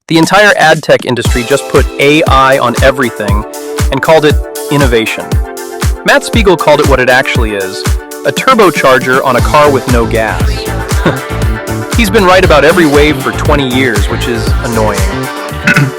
The entire ad tech industry just put AI on everything and called it innovation. Matt Spiegel called it what it actually is, a turbocharger on a car with no gas. He's been right about every wave for 20 years, which is annoying.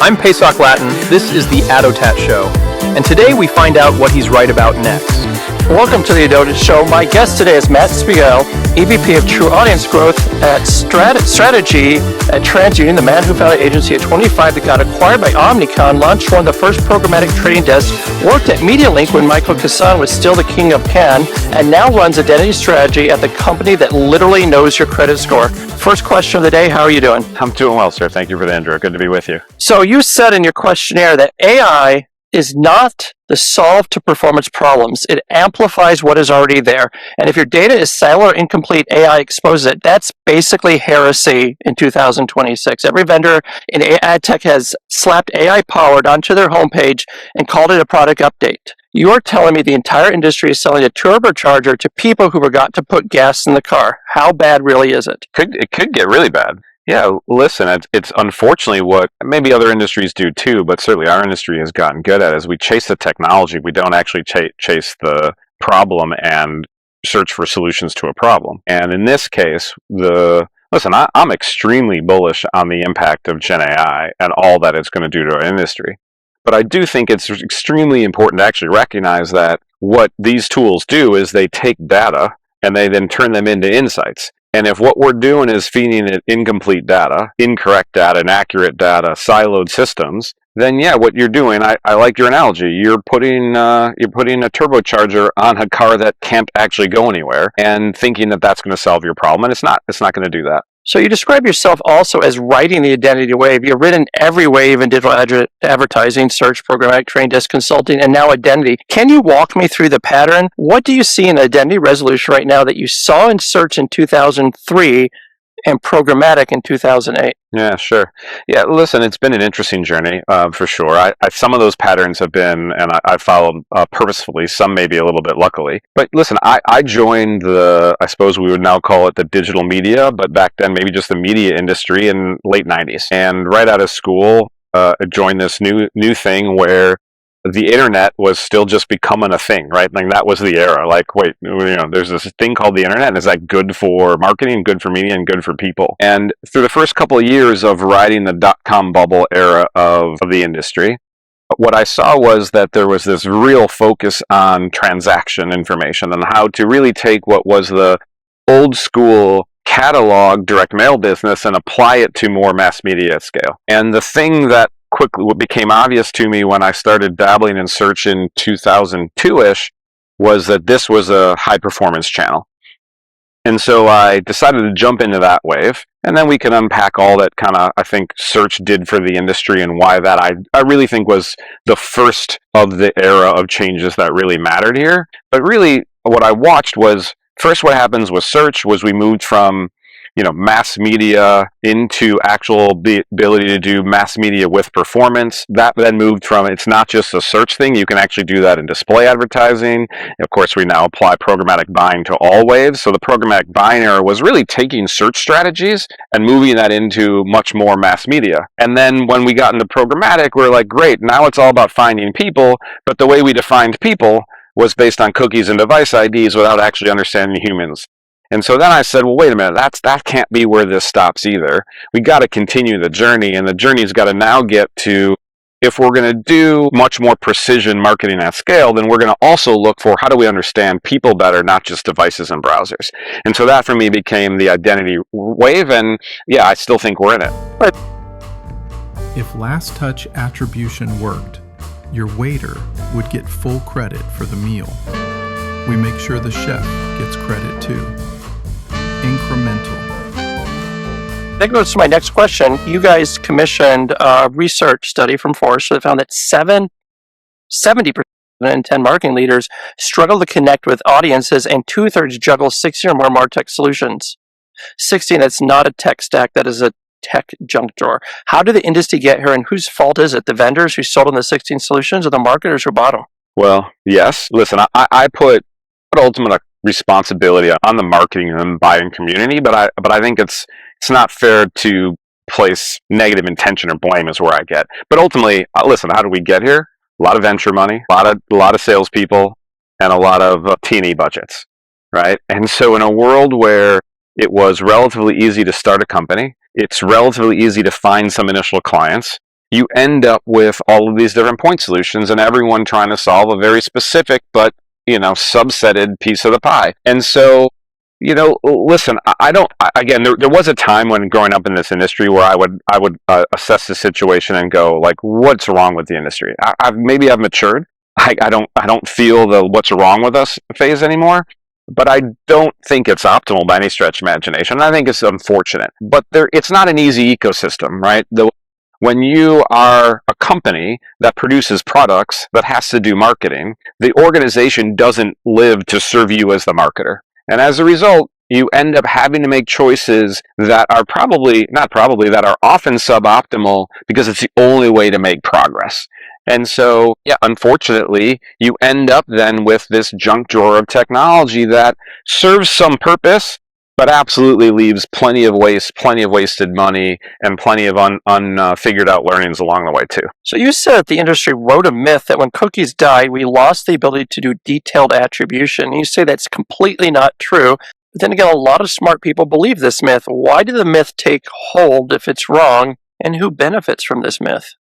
I'm Pesach Lattin, this is the ADOTAT Show, and today we find out what he's right about next. Welcome to the ADOTAT Show. My guest today is Matt Spiegel, EVP of True Audience Growth at Strategy at TransUnion, the man who founded an agency at 25 that got acquired by Omnicom, launched one of the first programmatic trading desks, worked at MediaLink when Michael Kassan was still the king of Cannes, and now runs identity strategy at the company that literally knows your credit score. First question of the day, how are you doing? I'm doing well, sir. Thank you for the intro. Good to be with you. So you said in your questionnaire that AI is not the solve to performance problems. It amplifies what is already there. And if your data is siloed or incomplete, AI exposes it. That's basically heresy in 2026. Every vendor in ad tech has slapped AI powered onto their homepage and called it a product update. You're telling me the entire industry is selling a turbocharger to people who forgot to put gas in the car. How bad really is it? It could get really bad. Yeah, listen, it's unfortunately what maybe other industries do too, but certainly our industry has gotten good at is we chase the technology. We don't actually chase the problem and search for solutions to a problem. And in this case, I'm extremely bullish on the impact of Gen AI and all that it's going to do to our industry. But I do think it's extremely important to actually recognize that what these tools do is they take data and they then turn them into insights. And if what we're doing is feeding it incomplete data, incorrect data, inaccurate data, siloed systems, then yeah, what you're doing, I like your analogy. You're putting a turbocharger on a car that can't actually go anywhere and thinking that that's going to solve your problem, and it's not. It's not going to do that. So you describe yourself also as riding the identity wave. You've ridden every wave in digital advertising, search, programmatic, training desk consulting, and now identity. Can you walk me through the pattern? What do you see in identity resolution right now that you saw in search in 2003 and programmatic in 2008? Yeah, sure. Yeah, listen, it's been an interesting journey for sure. Some of those patterns have been, and I followed purposefully, some maybe a little bit luckily. But listen, I joined I suppose we would now call it the digital media, but back then maybe just the media industry in late 90s. And right out of school, I joined this new thing where the internet was still just becoming a thing, right? Like that was the era. Like, wait, there's this thing called the internet, and is that good for marketing, good for media, and good for people? And through the first couple of years of riding the dot-com bubble era of the industry, what I saw was that there was this real focus on transaction information and how to really take what was the old school catalog direct mail business and apply it to more mass media scale. And the thing that what became obvious to me when I started dabbling in search in 2002-ish was that this was a high performance channel. And so I decided to jump into that wave, and then we can unpack all that kind of, I think, search did for the industry and why that I really think was the first of the era of changes that really mattered here. But really what I watched was, first what happens with search was we moved from mass media into actual ability to do mass media with performance. That then moved from, it's not just a search thing, you can actually do that in display advertising. Of course, we now apply programmatic buying to all waves. So the programmatic buying era was really taking search strategies and moving that into much more mass media. And then when we got into programmatic, we're like, great, now it's all about finding people, but the way we defined people was based on cookies and device IDs without actually understanding humans. And so then I said, well, wait a minute, that can't be where this stops either. We got to continue the journey, and the journey's got to now get to, if we're going to do much more precision marketing at scale, then we're going to also look for how do we understand people better, not just devices and browsers. And so that for me became the identity wave, and yeah, I still think we're in it. But if last touch attribution worked, your waiter would get full credit for the meal. We make sure the chef gets credit too. Incremental. That goes to my next question. You guys commissioned a research study from Forrester that found that 70% and 10 marketing leaders struggle to connect with audiences, and 2/3 juggle 60 or more martech solutions. 16, that's not a tech stack, that is a tech junk drawer. How did the industry get here, and whose fault is it? The vendors who sold them the 16 solutions, or the marketers who bought them? Well, yes. Listen, I put ultimate responsibility on the marketing and buying community, but I think it's not fair to place negative intention or blame is where I get. But ultimately, listen, how did we get here? A lot of venture money, a lot of salespeople, and a lot of T&E budgets, right? And so in a world where it was relatively easy to start a company, it's relatively easy to find some initial clients, you end up with all of these different point solutions and everyone trying to solve a very specific but, subsetted piece of the pie. And so, listen, again, there was a time when growing up in this industry where I would assess the situation and go, like, what's wrong with the industry? Maybe I've matured. I don't feel the what's wrong with us phase anymore. But I don't think it's optimal by any stretch of imagination. I think it's unfortunate. But it's not an easy ecosystem, right? When you are a company that produces products that has to do marketing, the organization doesn't live to serve you as the marketer. And as a result, you end up having to make choices that are that are often suboptimal because it's the only way to make progress. And so, unfortunately, you end up then with this junk drawer of technology that serves some purpose, but absolutely leaves plenty of waste, plenty of wasted money, and plenty of unfigured out learnings along the way too. So you said that the industry wrote a myth that when cookies died, we lost the ability to do detailed attribution. You say that's completely not true. But then again, a lot of smart people believe this myth. Why did the myth take hold if it's wrong? And who benefits from this myth?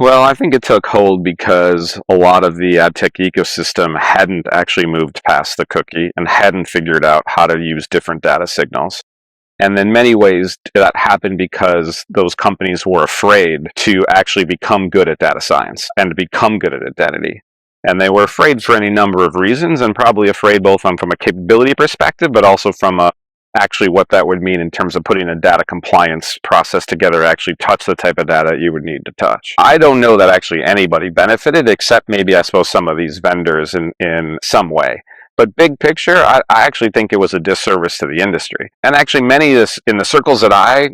Well, I think it took hold because a lot of the ad tech ecosystem hadn't actually moved past the cookie and hadn't figured out how to use different data signals. And in many ways, that happened because those companies were afraid to actually become good at data science and to become good at identity. And they were afraid for any number of reasons, and probably afraid both from a capability perspective, but also from actually what that would mean in terms of putting a data compliance process together to actually touch the type of data you would need to touch. I don't know that actually anybody benefited, except maybe, I suppose, some of these vendors in some way. But big picture, I actually think it was a disservice to the industry. And actually many of this, in the circles that I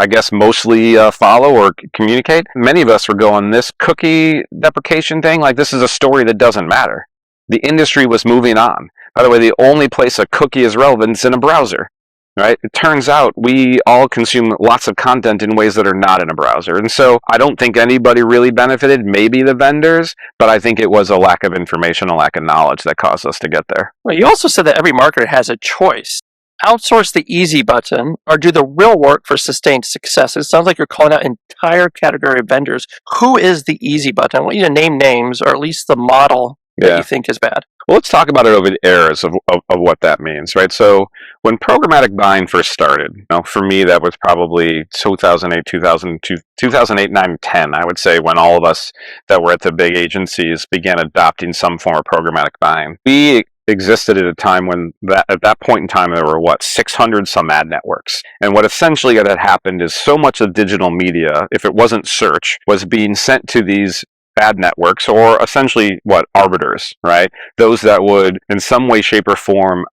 guess mostly follow or communicate, many of us were going, this cookie deprecation thing, like, this is a story that doesn't matter. The industry was moving on. By the way, the only place a cookie is relevant is in a browser, right? It turns out we all consume lots of content in ways that are not in a browser. And so I don't think anybody really benefited, maybe the vendors, but I think it was a lack of information, a lack of knowledge that caused us to get there. Well, you also said that every marketer has a choice. Outsource the easy button or do the real work for sustained success. It sounds like you're calling out entire category of vendors. Who is the easy button? I want you to name names, or at least the model that you think is bad. Well, let's talk about it over the eras of what that means, right? So when programmatic buying first started, for me, that was probably 2008, 2008, 9, 10, I would say, when all of us that were at the big agencies began adopting some form of programmatic buying. We existed at a time when at that point in time, there were 600 some ad networks. And what essentially had happened is so much of digital media, if it wasn't search, was being sent to these ad networks, or essentially arbiters, right? Those that would in some way, shape, or form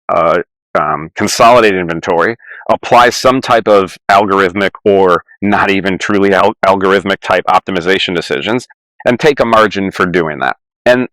consolidate inventory, apply some type of algorithmic or not even truly algorithmic type optimization decisions, and take a margin for doing that. And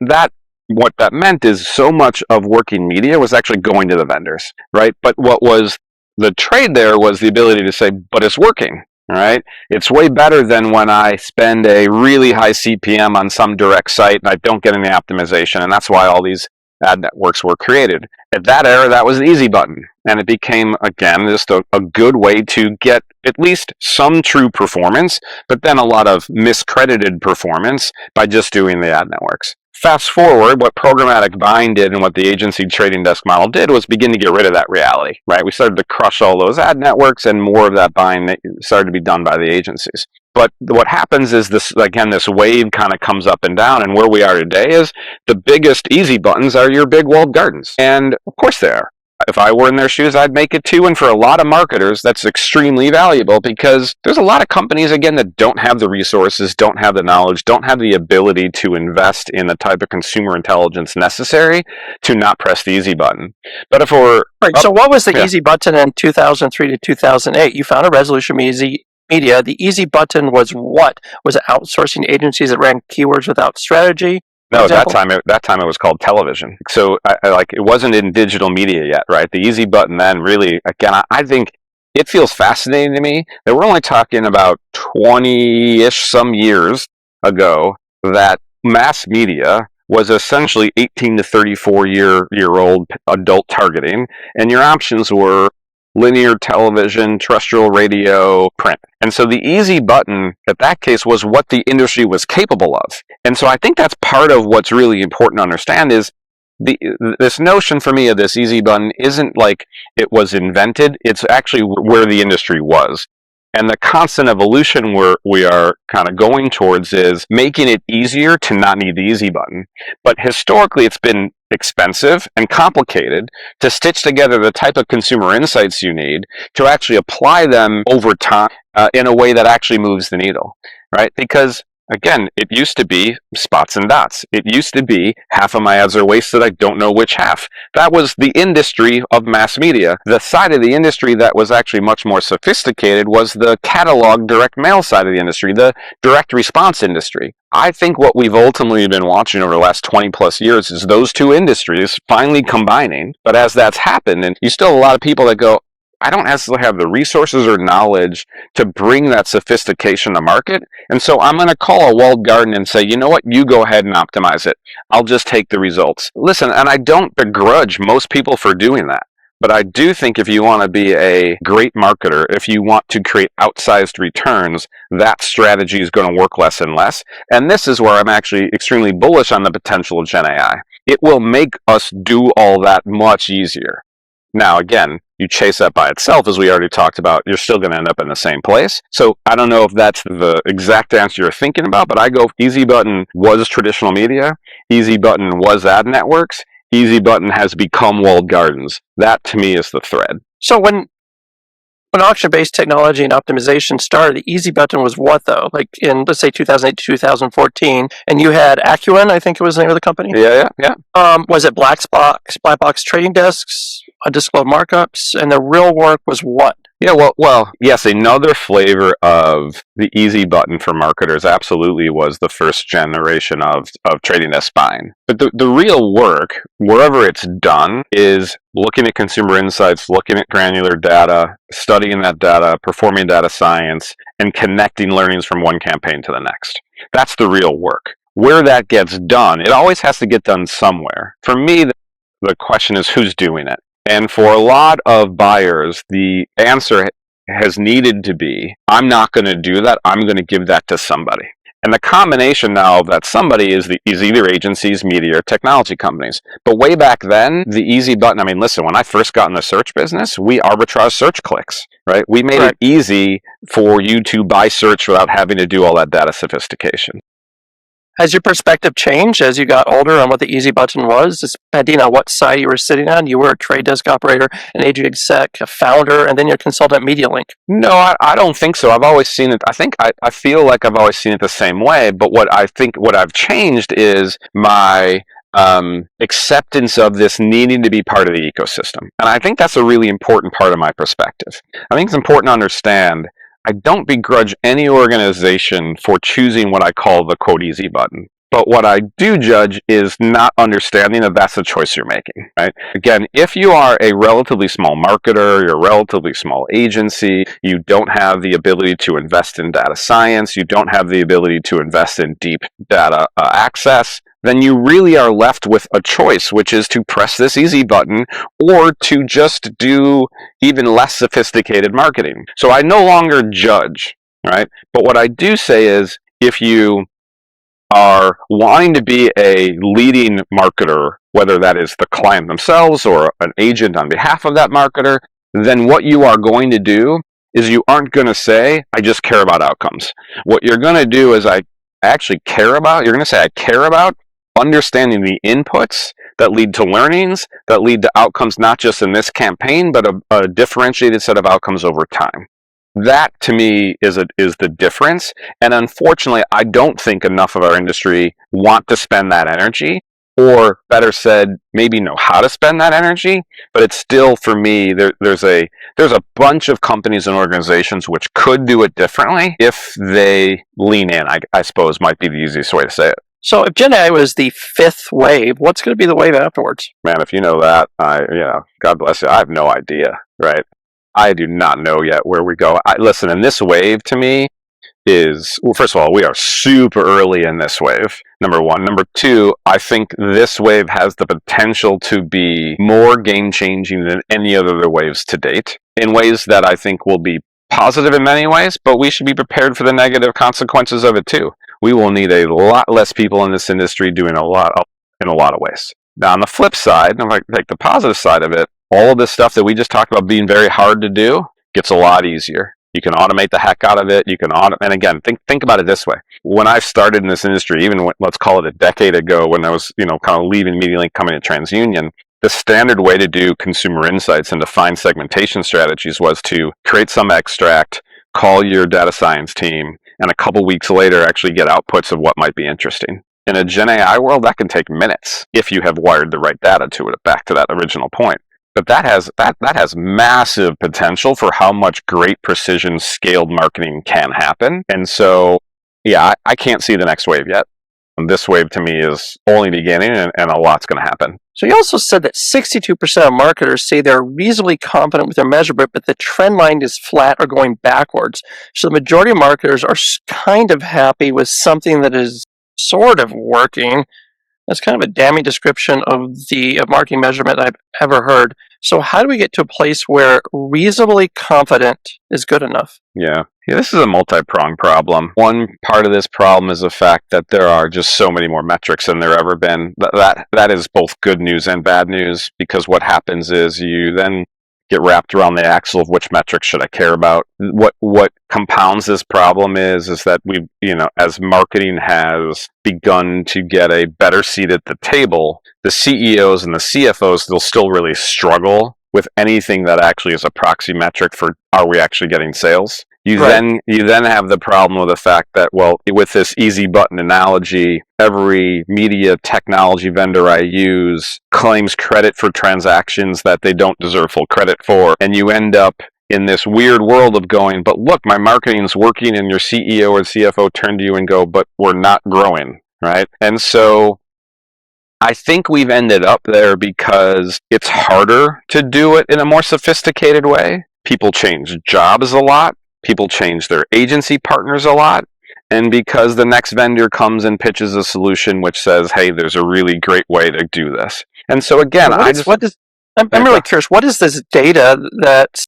what that meant is so much of working media was actually going to the vendors, right? But what was the trade there was the ability to say, but it's working. Right? It's way better than when I spend a really high CPM on some direct site and I don't get any optimization. And that's why all these ad networks were created. At that era, that was the easy button. And it became, again, just a good way to get at least some true performance, but then a lot of miscredited performance by just doing the ad networks. Fast forward, what programmatic buying did and what the agency trading desk model did was begin to get rid of that reality, right? We started to crush all those ad networks, and more of that buying started to be done by the agencies. But what happens is this wave kind of comes up and down, and where we are today is the biggest easy buttons are your big walled gardens. And of course they are. If I were in their shoes, I'd make it too. And for a lot of marketers, that's extremely valuable because there's a lot of companies, again, that don't have the resources, don't have the knowledge, don't have the ability to invest in the type of consumer intelligence necessary to not press the easy button. But if we're... Right, so what was the easy button in 2003 to 2008? You founded Resolution Media. The easy button was what? Was it outsourcing agencies that ran keywords without strategy? No, that time it was called television. So it wasn't in digital media yet, right? The easy button then really, again, I think it feels fascinating to me that we're only talking about 20-ish some years ago that mass media was essentially 18 to 34-year-old adult targeting, and your options were linear television, terrestrial radio, print. And so the easy button at that case was what the industry was capable of. And so I think that's part of what's really important to understand is this notion for me of this easy button isn't like it was invented, it's actually where the industry was. And the constant evolution we are kind of going towards is making it easier to not need the easy button. But historically, it's been expensive and complicated to stitch together the type of consumer insights you need to actually apply them over time in a way that actually moves the needle, right? Because again, it used to be spots and dots. It used to be half of my ads are wasted, I don't know which half. That was the industry of mass media. The side of the industry that was actually much more sophisticated was the catalog direct mail side of the industry, the direct response industry. I think what we've ultimately been watching over the last 20 plus years is those two industries finally combining. But as that's happened, and you still have a lot of people that go, I don't necessarily have the resources or knowledge to bring that sophistication to market. And so I'm going to call a walled garden and say, you know what, you go ahead and optimize it. I'll just take the results. Listen, and I don't begrudge most people for doing that. But I do think if you want to be a great marketer, if you want to create outsized returns, that strategy is going to work less and less. And this is where I'm actually extremely bullish on the potential of Gen AI. It will make us do all that much easier. Now, again, you chase that by itself, as we already talked about, you're still going to end up in the same place. So I don't know if that's the exact answer you're thinking about, but I go easy button was traditional media, easy button was ad networks, easy button has become walled gardens. That to me is the thread. So when auction-based technology and optimization started, the easy button was what, though? Like in, let's say, 2008 to 2014, and you had Acuan, I think it was the name of the company? Yeah. Was it black box trading desks, undisclosed markups, and the real work was what? Yeah, well, yes, another flavor of the easy button for marketers absolutely was the first generation of trading desk buying. But the real work, wherever it's done, is looking at consumer insights, looking at granular data, studying that data, performing data science, and connecting learnings from one campaign to the next. That's the real work. Where that gets done, it always has to get done somewhere. For me, the question is who's doing it? And for a lot of buyers, the answer has needed to be, I'm not going to do that, I'm going to give that to somebody. And the combination now of that somebody is either agencies, media, or technology companies. But way back then, the easy button, I mean, listen, when I first got in the search business, we arbitraged search clicks, right? We made it easy for you to buy search without having to do all that data sophistication. Has your perspective changed as you got older on what the easy button was? Depending on what side you were sitting on, you were a trade desk operator, an agent exec, a founder, and then you're a consultant at MediaLink. No, I don't think so. I've always seen it. I feel like I've always seen it the same way. But what I've changed is my acceptance of this needing to be part of the ecosystem. And I think that's a really important part of my perspective. I think it's important to understand I don't begrudge any organization for choosing what I call the quote easy button. But what I do judge is not understanding that that's the choice you're making, right? Again, if you are a relatively small marketer, you're a relatively small agency, you don't have the ability to invest in data science, you don't have the ability to invest in deep data access, then you really are left with a choice, which is to press this easy button or to just do even less sophisticated marketing. So I no longer judge, right? But what I do say is if you are wanting to be a leading marketer, whether that is the client themselves or an agent on behalf of that marketer, then what you are going to do is you aren't going to say, I just care about outcomes. What you're going to do is you're going to say, I care about understanding the inputs that lead to learnings, that lead to outcomes not just in this campaign, but a differentiated set of outcomes over time. That, to me, is the difference. And unfortunately, I don't think enough of our industry want to spend that energy, or better said, maybe know how to spend that energy. But it's still, for me, there's a bunch of companies and organizations which could do it differently if they lean in, I suppose might be the easiest way to say it. So if Gen AI was the fifth wave, what's going to be the wave afterwards? Man, if you know that, God bless you. I have no idea, right? I do not know yet where we go. Listen, and this wave to me is, well, first of all, we are super early in this wave, number one. Number two, I think this wave has the potential to be more game-changing than any other waves to date, in ways that I think will be positive in many ways, but we should be prepared for the negative consequences of it too. We will need a lot less people in this industry doing a lot in a lot of ways. Now, on the flip side, like the positive side of it, all of this stuff that we just talked about being very hard to do gets a lot easier. You can automate the heck out of it. You can and again, think about it this way. When I started in this industry, even let's call it a decade ago, when I was, kind of leaving MediaLink, coming to TransUnion, the standard way to do consumer insights and define segmentation strategies was to create some extract, call your data science team, and a couple weeks later actually get outputs of what might be interesting. In a Gen AI world, that can take minutes if you have wired the right data to it, back to that original point. But that has massive potential for how much great precision scaled marketing can happen. And so, yeah, I can't see the next wave yet. And this wave to me is only beginning, and a lot's going to happen. So you also said that 62% of marketers say they're reasonably confident with their measurement, but the trend line is flat or going backwards. So the majority of marketers are kind of happy with something that is sort of working. That's kind of a damning description of marketing measurement I've ever heard. So how do we get to a place where reasonably confident is good enough? Yeah, this is a multi-pronged problem. One part of this problem is the fact that there are just so many more metrics than there ever been. That is both good news and bad news, because what happens is you then get wrapped around the axle of which metrics should I care about. What compounds this problem is that we, as marketing has begun to get a better seat at the table, the CEOs and the CFOs, they'll still really struggle with anything that actually is a proxy metric for, are we actually getting sales? You then have the problem with the fact that, well, with this easy button analogy, every media technology vendor I use claims credit for transactions that they don't deserve full credit for. And you end up in this weird world of going, but look, my marketing's working, and your CEO or CFO turn to you and go, but we're not growing, right? And so I think we've ended up there because it's harder to do it in a more sophisticated way. People change jobs a lot. People change their agency partners a lot. And because the next vendor comes and pitches a solution which says, hey, there's a really great way to do this. And so again, I'm really curious, what is this data that,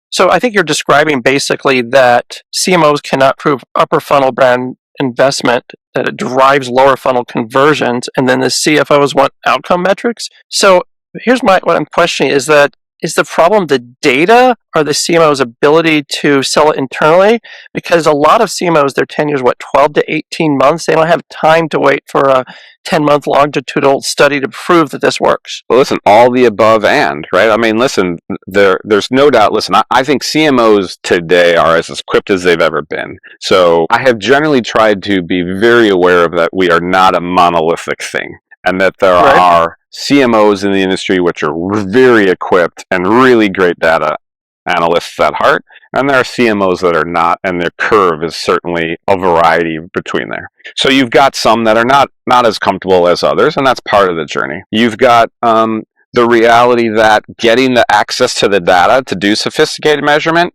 so I think you're describing basically that CMOs cannot prove upper funnel brand investment, that it drives lower funnel conversions, and then the CFOs want outcome metrics. So here's what I'm questioning is that, is the problem the data or the CMO's ability to sell it internally? Because a lot of CMOs, their tenure is 12 to 18 months. They don't have time to wait for a 10-month longitudinal study to prove that this works. Well, listen, all the above and, right? I mean, listen, there's no doubt, listen, I think CMOs today are as equipped as they've ever been. So I have generally tried to be very aware of that we are not a monolithic thing, and that there are CMOs in the industry which are very equipped and really great data analysts at heart, and there are CMOs that are not, and their curve is certainly a variety between there. So you've got some that are not as comfortable as others, and that's part of the journey. You've got the reality that getting the access to the data to do sophisticated measurement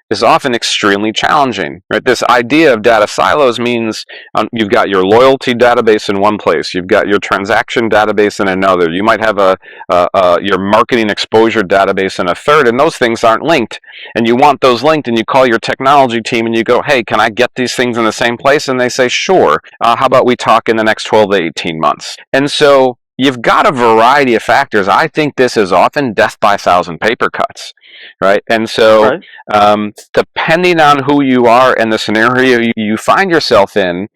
is often extremely challenging, right? This idea of data silos means you've got your loyalty database in one place, you've got your transaction database in another, you might have your marketing exposure database in a third, and those things aren't linked. And you want those linked, and you call your technology team and you go, hey, can I get these things in the same place? And they say, sure. How about we talk in the next 12 to 18 months? And so you've got a variety of factors. I think this is often death by 1,000 paper cuts, right? And so depending on who you are and the scenario you find yourself in,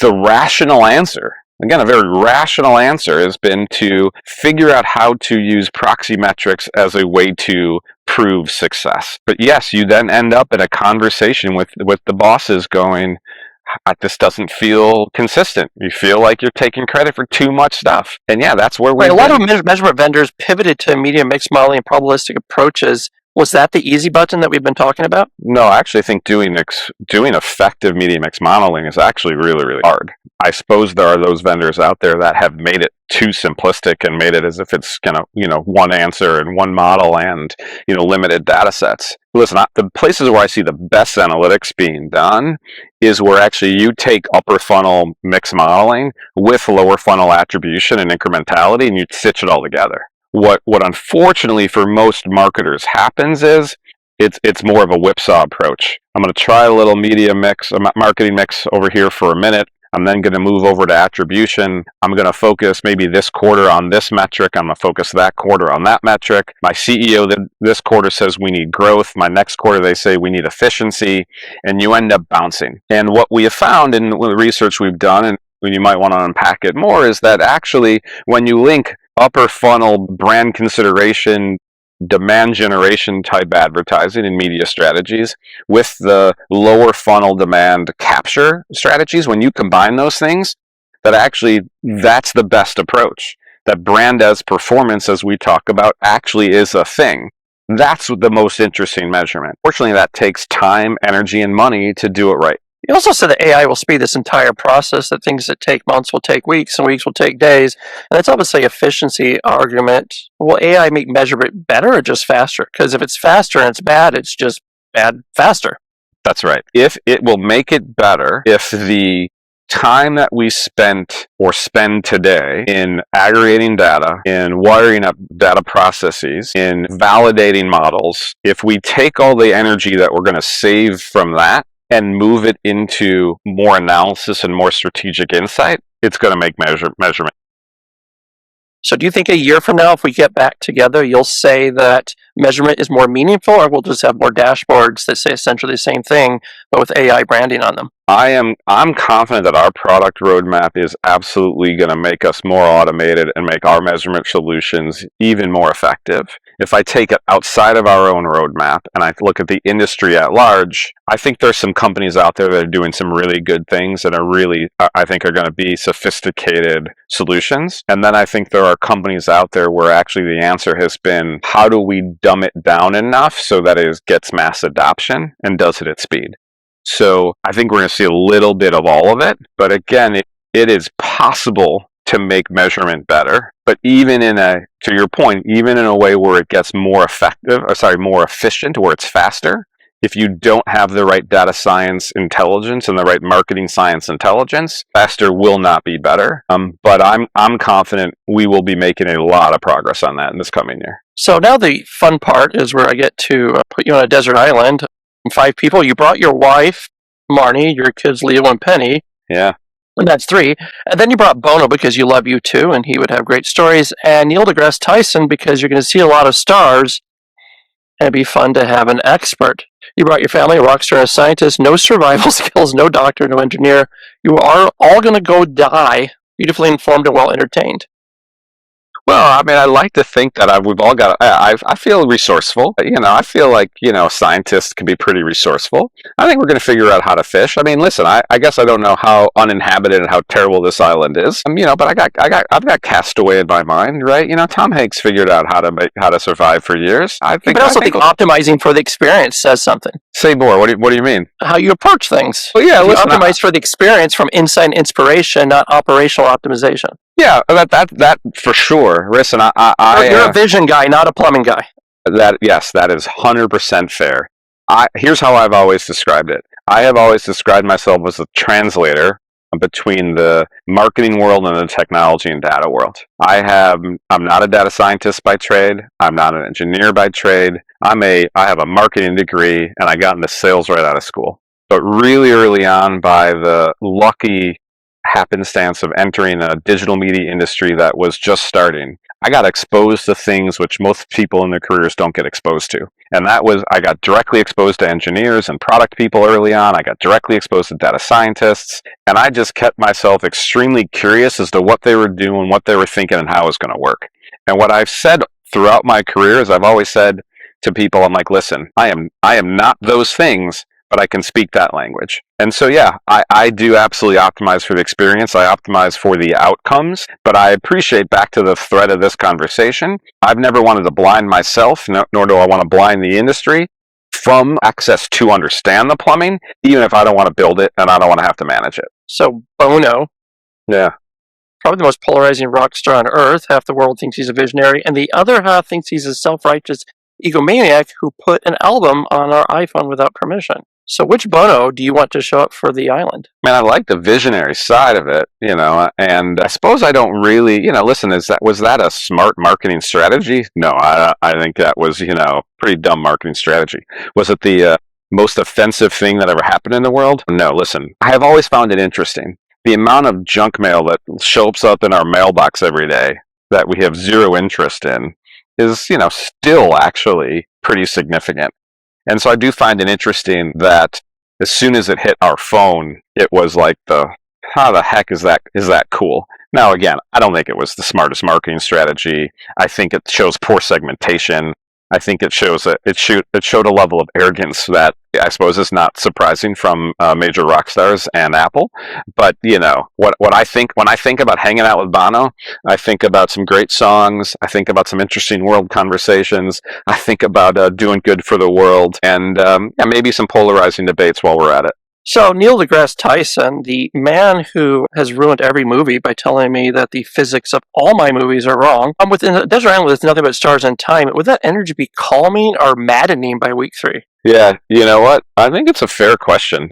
the rational answer, again, a very rational answer, has been to figure out how to use proxy metrics as a way to prove success. But yes, you then end up in a conversation with the bosses going, this doesn't feel consistent. You feel like you're taking credit for too much stuff. And yeah, that's where we're a lot of measurement vendors pivoted to media mix modeling and probabilistic approaches. Was that the easy button that we've been talking about? No, I actually think doing effective media mix modeling is actually really, really hard. I suppose there are those vendors out there that have made it too simplistic and made it as if it's one answer and one model and limited data sets. Listen, the places where I see the best analytics being done is where actually you take upper funnel mix modeling with lower funnel attribution and incrementality, and you stitch it all together. What unfortunately for most marketers happens is it's more of a whipsaw approach. I'm going to try a little media mix, a marketing mix over here for a minute. I'm then going to move over to attribution. I'm going to focus maybe this quarter on this metric. I'm going to focus that quarter on that metric. My CEO this quarter says we need growth. My next quarter, they say we need efficiency. And you end up bouncing. And what we have found in the research we've done, and you might want to unpack it more, is that actually when you link upper funnel brand consideration, demand generation type advertising and media strategies with the lower funnel demand capture strategies, when you combine those things, that's the best approach. That brand as performance, as we talk about, actually is a thing. That's the most interesting measurement. Fortunately, that takes time, energy, and money to do it right. You also said that AI will speed this entire process, that things that take months will take weeks, and weeks will take days. And that's obviously an efficiency argument. Will AI make measurement better or just faster? Because if it's faster and it's bad, it's just bad faster. That's right. If it will make it better, if the time that we spent or spend today in aggregating data, in wiring up data processes, in validating models, if we take all the energy that we're going to save from that and move it into more analysis and more strategic insight, it's going to make measurement. So do you think a year from now, if we get back together, you'll say that measurement is more meaningful, or we'll just have more dashboards that say essentially the same thing, but with AI branding on them? I'm confident that our product roadmap is absolutely going to make us more automated and make our measurement solutions even more effective. If I take it outside of our own roadmap and I look at the industry at large, I think there's some companies out there that are doing some really good things that are really, I think, are going to be sophisticated solutions. And then I think there are companies out there where actually the answer has been, how do we dumb it down enough so that it gets mass adoption and does it at speed? So I think we're going to see a little bit of all of it. But again, it is possible to make measurement better. But even to your point, even in a way where it gets more efficient, where it's faster, if you don't have the right data science intelligence and the right marketing science intelligence, faster will not be better. But I'm confident we will be making a lot of progress on that in this coming year. So now the fun part is where I get to put you on a desert island. 5 people. You brought your wife, Marnie, your kids, Leo and Penny. Yeah. And that's 3. And then you brought Bono because you love U2 and he would have great stories. And Neil deGrasse Tyson because you're going to see a lot of stars. And it'd be fun to have an expert. You brought your family, a rock star, a scientist, no survival skills, no doctor, no engineer. You are all going to go die, beautifully informed and well entertained. Well, I mean, I like to think that we've all got. I feel resourceful. I feel like scientists can be pretty resourceful. I think we're going to figure out how to fish. I mean, listen, I guess I don't know how uninhabited and how terrible this island is. But I've got Castaway in my mind, right? Tom Hanks figured out how to survive for years. But I also think optimizing for the experience says something. Say more. What do you mean? How you approach things. Well, yeah, you optimize for the experience from insight and inspiration, not operational optimization. Yeah, that for sure. Listen, you're a vision guy, not a plumbing guy. That is 100% fair. Here's how I've always described it. I have always described myself as a translator between the marketing world and the technology and data world. I'm not a data scientist by trade. I'm not an engineer by trade. I have a marketing degree, and I got into sales right out of school. But really early on, by the lucky happenstance of entering a digital media industry that was just starting, I got exposed to things which most people in their careers don't get exposed to. And I got directly exposed to engineers and product people early on. I got directly exposed to data scientists. And I just kept myself extremely curious as to what they were doing, what they were thinking, and how it was going to work. And what I've said throughout my career is I've always said to people, I'm like, listen, I am not those things, but I can speak that language. And so, yeah, I do absolutely optimize for the experience. I optimize for the outcomes, but I appreciate, back to the thread of this conversation, I've never wanted to blind myself, nor do I want to blind the industry from access to understand the plumbing, even if I don't want to build it and I don't want to have to manage it. So Bono, yeah, probably the most polarizing rock star on earth. Half the world thinks he's a visionary, and the other half thinks he's a self-righteous egomaniac who put an album on our iPhone without permission. So which Bono do you want to show up for the island? Man, I like the visionary side of it, and I suppose I don't really, listen, was that a smart marketing strategy? No, I think that was, pretty dumb marketing strategy. Was it the most offensive thing that ever happened in the world? No, listen, I have always found it interesting. The amount of junk mail that shows up in our mailbox every day that we have zero interest in is, still actually pretty significant. And so I do find it interesting that as soon as it hit our phone, it was like how the heck is that cool? Now, again, I don't think it was the smartest marketing strategy. I think it shows poor segmentation. I think it showed a level of arrogance that I suppose is not surprising from major rock stars and Apple. But what I think when I think about hanging out with Bono, I think about some great songs. I think about some interesting world conversations. I think about doing good for the world, and maybe some polarizing debates while we're at it. So Neil deGrasse Tyson, the man who has ruined every movie by telling me that the physics of all my movies are wrong, within a desert island with nothing but stars and time, would that energy be calming or maddening by week 3? Yeah, you know what? I think it's a fair question.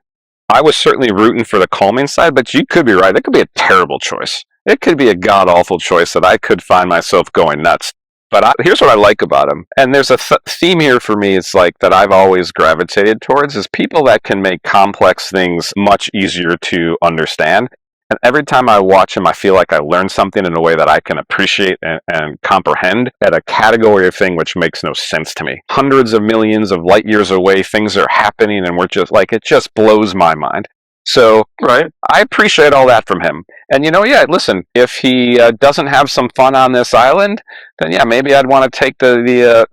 I was certainly rooting for the calming side, but you could be right. It could be a terrible choice. It could be a god-awful choice that I could find myself going nuts. But here's what I like about him. And there's a theme here for me, it's like that I've always gravitated towards, is people that can make complex things much easier to understand. And every time I watch him, I feel like I learn something in a way that I can appreciate and comprehend at a category of thing which makes no sense to me. Hundreds of millions of light years away, things are happening, and we're just like, it just blows my mind. So right. I appreciate all that from him. And listen, if he doesn't have some fun on this island, then maybe I'd want to take the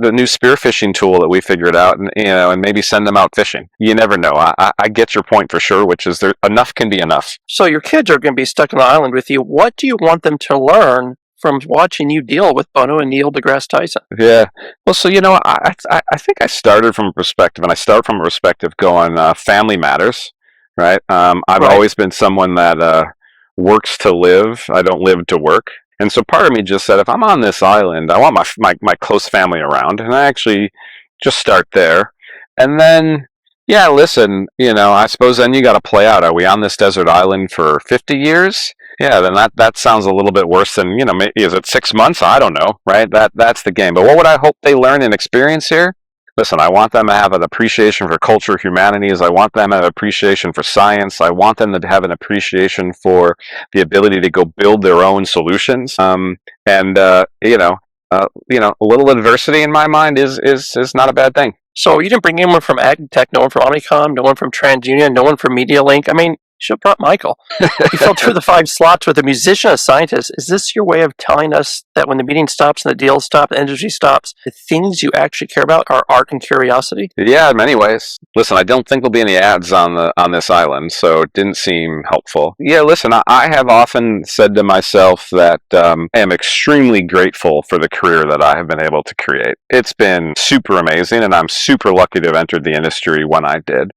new spearfishing tool that we figured out, and maybe send them out fishing. You never know. I get your point for sure, which is enough can be enough. So your kids are going to be stuck on the island with you. What do you want them to learn from watching you deal with Bono and Neil deGrasse Tyson? Yeah. Well, so I think I started from a perspective, and I start from a perspective going family matters. Right. I've always been someone that works to live. I don't live to work. And so part of me just said, if I'm on this island, I want my close family around. And I actually just start there. And then, listen, I suppose then you got to play out. Are we on this desert island for 50 years? Yeah, then that sounds a little bit worse than, maybe is it 6 months? I don't know. Right. That's the game. But what would I hope they learn and experience here? Listen, I want them to have an appreciation for culture, humanities. I want them to have an appreciation for science. I want them to have an appreciation for the ability to go build their own solutions. A little adversity in my mind is not a bad thing. So you didn't bring anyone from AgTech, no one from Omnicom, no one from TransUnion, no one from MediaLink. I mean, you should have brought Michael. You filled through the 5 slots with a musician, a scientist. Is this your way of telling us that when the meeting stops and the deals stop, the industry stops, the things you actually care about are art and curiosity? Yeah, in many ways. Listen, I don't think there'll be any ads on this island, so it didn't seem helpful. Yeah, listen, I have often said to myself that I am extremely grateful for the career that I have been able to create. It's been super amazing, and I'm super lucky to have entered the industry when I did.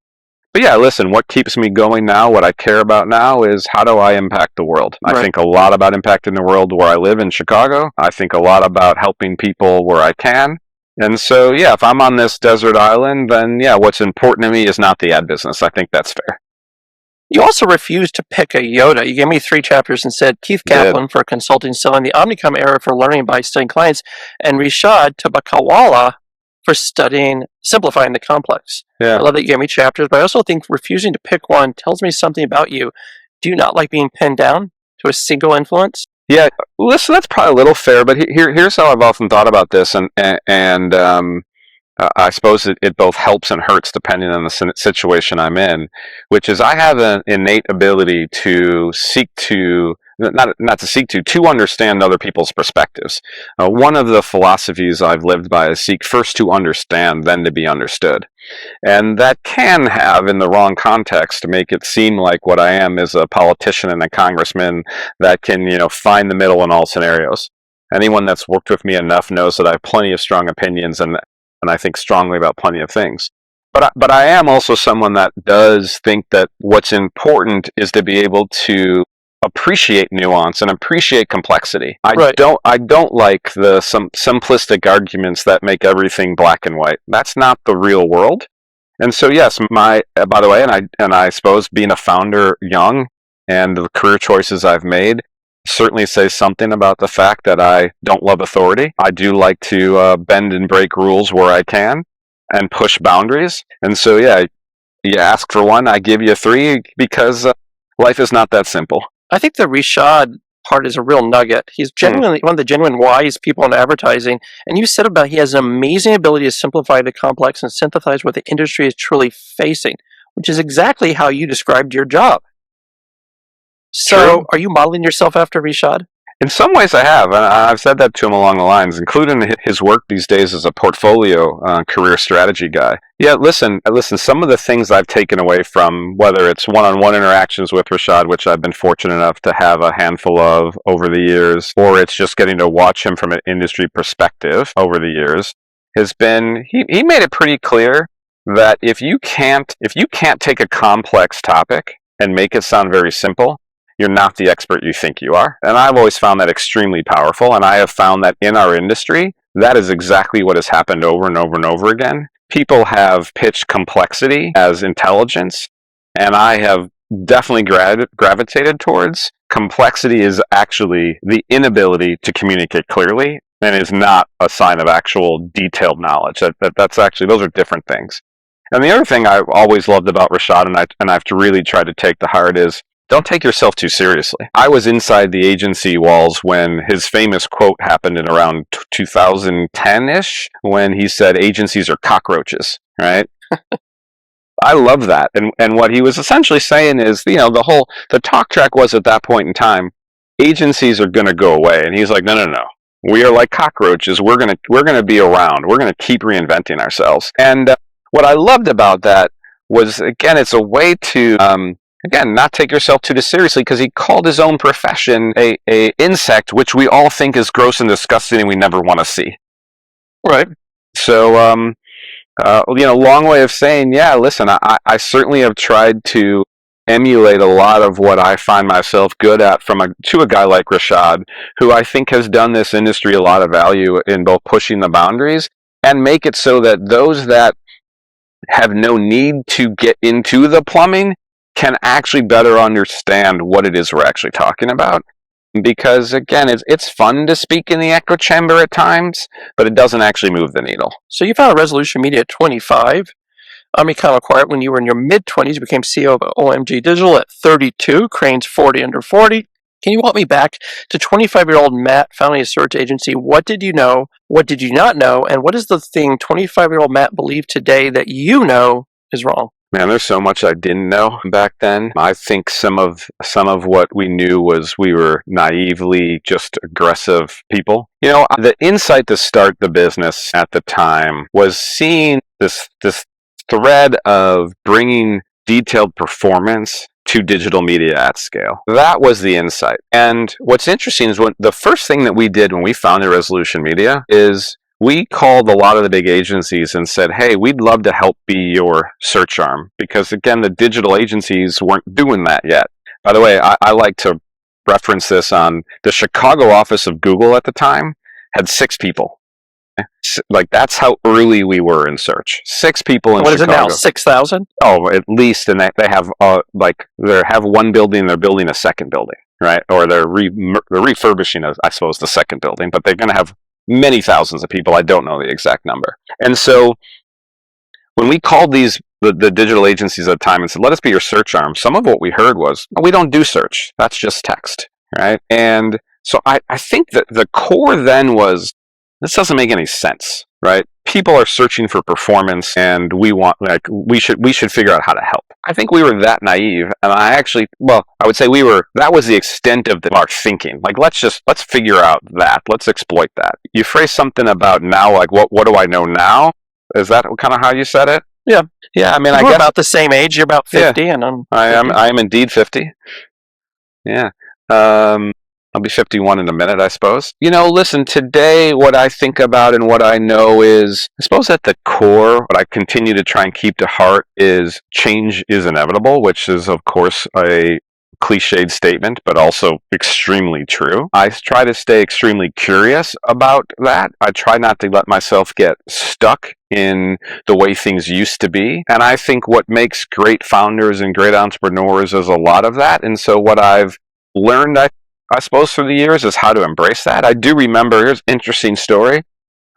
But yeah, listen, what keeps me going now, what I care about now is how do I impact the world? Right. I think a lot about impacting the world where I live in Chicago. I think a lot about helping people where I can. And so, if I'm on this desert island, then what's important to me is not the ad business. I think that's fair. You also refused to pick a Yoda. You gave me 3 chapters and said Keith Kaplan for consulting, selling, the Omnicom era for learning by studying clients, and Rishad Tabakawala for studying simplifying the complex. Yeah. I love that you gave me chapters, but I also think refusing to pick one tells me something about you. Do you not like being pinned down to a single influence? Yeah, listen, that's probably a little fair, but here's how I've often thought about this, and I suppose it both helps and hurts depending on the situation I'm in, which is I have an innate ability to seek to to understand other people's perspectives. One of the philosophies I've lived by is seek first to understand, then to be understood. And that can have, in the wrong context, make it seem like what I am is a politician and a congressman that can, find the middle in all scenarios. Anyone that's worked with me enough knows that I have plenty of strong opinions and I think strongly about plenty of things. But I am also someone that does think that what's important is to be able to appreciate nuance and appreciate complexity. Right. I don't like the some simplistic arguments that make everything black and white. That's not the real world. And so yes, by the way, and I suppose being a founder young and the career choices I've made certainly say something about the fact that I don't love authority. I do like to bend and break rules where I can and push boundaries. And so yeah, you ask for one, I give you three, because life is not that simple. I think the Rishad part is a real nugget. He's genuinely one of the genuine wise people in advertising. And you said about he has an amazing ability to simplify the complex and synthesize what the industry is truly facing, which is exactly how you described your job. So, True. Are you modeling yourself after Rishad? In some ways I have, and I've said that to him along the lines, including his work these days as a portfolio career strategy guy. Yeah, listen, some of the things I've taken away from, whether it's one-on-one interactions with Rishad, which I've been fortunate enough to have a handful of over the years, or it's just getting to watch him from an industry perspective over the years, has been, he made it pretty clear that if you can't take a complex topic and make it sound very simple, you're not the expert you think you are. And I've always found that extremely powerful. And I have found that in our industry, that is exactly what has happened over and over and over again. People have pitched complexity as intelligence, and I have definitely gravitated towards complexity is actually the inability to communicate clearly and is not a sign of actual detailed knowledge. That's actually, those are different things. And the other thing I've always loved about Rishad, and I've really tried to take to heart, is don't take yourself too seriously. I was inside the agency walls when his famous quote happened in around 2010-ish, when he said agencies are cockroaches, right? I love that. And what he was essentially saying is, the talk track was at that point in time, agencies are going to go away. And he's like, no. We are like cockroaches. We're going to be around. We're going to keep reinventing ourselves. And what I loved about that was, again, it's a way to again, not take yourself too seriously, because he called his own profession a insect, which we all think is gross and disgusting and we never want to see. Right. So, long way of saying, yeah, listen, I certainly have tried to emulate a lot of what I find myself good at to a guy like Rishad, who I think has done this industry a lot of value in both pushing the boundaries and make it so that those that have no need to get into the plumbing can actually better understand what it is we're actually talking about. Because, again, it's fun to speak in the echo chamber at times, but it doesn't actually move the needle. So you founded Resolution Media at 25. Kind of quiet when you were in your mid-20s. You became CEO of OMG Digital at 32. Crane's 40 under 40. Can you walk me back to 25-year-old Matt founding a search agency? What did you know? What did you not know? And what is the thing 25-year-old Matt believes today that you know is wrong? Man, there's so much I didn't know back then. I think some of what we knew was we were naively just aggressive people. The insight to start the business at the time was seeing this thread of bringing detailed performance to digital media at scale. That was the insight. And what's interesting is the first thing that we did when we founded Resolution Media is we called a lot of the big agencies and said, hey, we'd love to help be your search arm. Because, again, the digital agencies weren't doing that yet. By the way, I like to reference this on the Chicago office of Google at the time had 6 people. Like, that's how early we were in search. 6 people in Chicago. What is it now, 6,000? Oh, at least. And they have, they have one building, they're building a second building, right? Or they're refurbishing, I suppose, the second building. But they're going to have many thousands of people. I don't know the exact number. And so when we called the digital agencies at the time and said, let us be your search arm, some of what we heard was, we don't do search. That's just text, right? And so I think that the core then was, this doesn't make any sense, right? People are searching for performance, and we should figure out how to help. I think we were that naive, and I would say that was the extent of our thinking. Like, let's figure out that. Let's exploit that. You phrase something about now, like, what do I know now? Is that kind of how you said it? Yeah. Yeah, I mean, we're about the same age. You're about 50, yeah, and I am indeed 50. Yeah. I'll be 51 in a minute, I suppose. Listen, today what I think about and what I know is, I suppose at the core, what I continue to try and keep to heart is change is inevitable, which is, of course, a cliched statement, but also extremely true. I try to stay extremely curious about that. I try not to let myself get stuck in the way things used to be. And I think what makes great founders and great entrepreneurs is a lot of that. And so what I've learned, I suppose, through the years is how to embrace that. I do remember, here's an interesting story.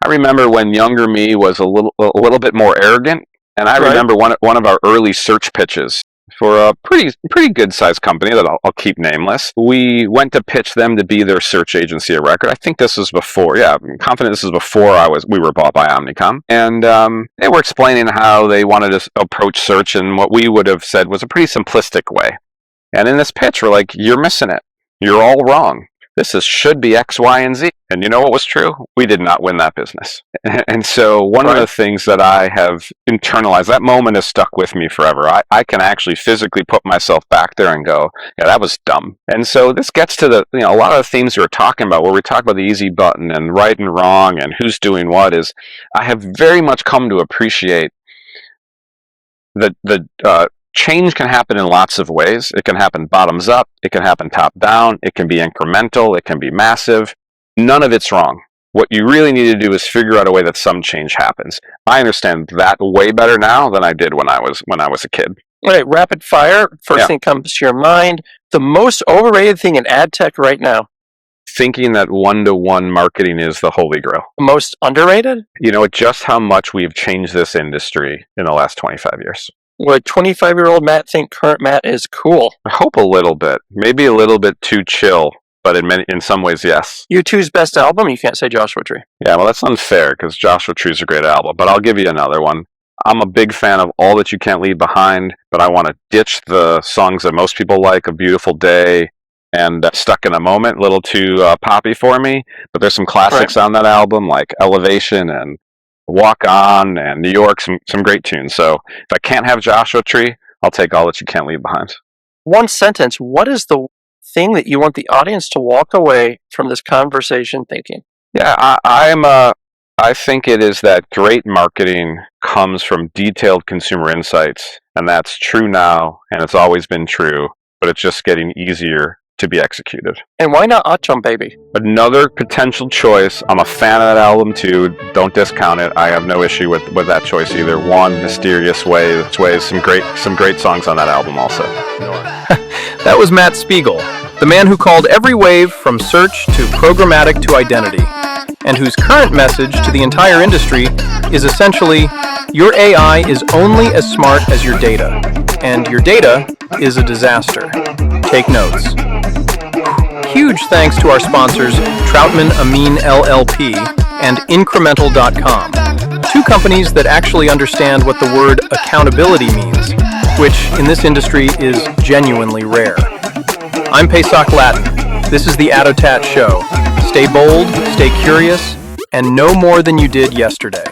I remember when younger me was a little bit more arrogant. And I remember one of our early search pitches for a pretty good sized company that I'll keep nameless. We went to pitch them to be their search agency of record. I think this was before, I'm confident this was before we were bought by Omnicom. And they were explaining how they wanted to approach search in what we would have said was a pretty simplistic way. And in this pitch, we're like, you're missing it. You're all wrong. Should be X, Y, and Z. And you know what was true? We did not win that business. And so one of the things that I have internalized, that moment has stuck with me forever. I can actually physically put myself back there and go, yeah, that was dumb. And so this gets to a lot of the themes we were talking about, where we talk about the easy button and right and wrong and who's doing what, is I have very much come to appreciate the change can happen in lots of ways. It can happen bottoms up. It can happen top down. It can be incremental. It can be massive. None of it's wrong. What you really need to do is figure out a way that some change happens. I understand that way better now than I did when I was a kid. All right, rapid fire. First thing comes to your mind. The most overrated thing in ad tech right now. Thinking that one-to-one marketing is the holy grail. Most underrated? Just how much we've changed this industry in the last 25 years. Would 25-year-old Matt think current Matt is cool? I hope a little bit. Maybe a little bit too chill, but in some ways, yes. U2's best album? You can't say Joshua Tree. Yeah, well, that's unfair, because Joshua Tree is a great album, but I'll give you another one. I'm a big fan of All That You Can't Leave Behind, but I want to ditch the songs that most people like, A Beautiful Day and Stuck in a Moment, a little too poppy for me, but there's some classics on that album, like Elevation and Walk On and New York, some great tunes. So if I can't have Joshua Tree, I'll take All That You Can't Leave Behind. One sentence. What is the thing that you want the audience to walk away from this conversation thinking? Yeah, I think it is that great marketing comes from detailed consumer insights, and that's true now, and it's always been true, but it's just getting easier to be executed. And why not Achtung Baby? Another potential choice. I'm a fan of that album too. Don't discount it. I have no issue with that choice either. One, Mysterious Ways, some great songs on that album also. That was Matt Spiegel, the man who called every wave from search to programmatic to identity, and whose current message to the entire industry is essentially, your AI is only as smart as your data, and your data is a disaster. Take notes. Huge thanks to our sponsors, Troutman Amin LLP and Incremental.com, two companies that actually understand what the word accountability means, which in this industry is genuinely rare. I'm Pesach Lattin. This is the ADOTAT Show. Stay bold, stay curious, and know more than you did yesterday.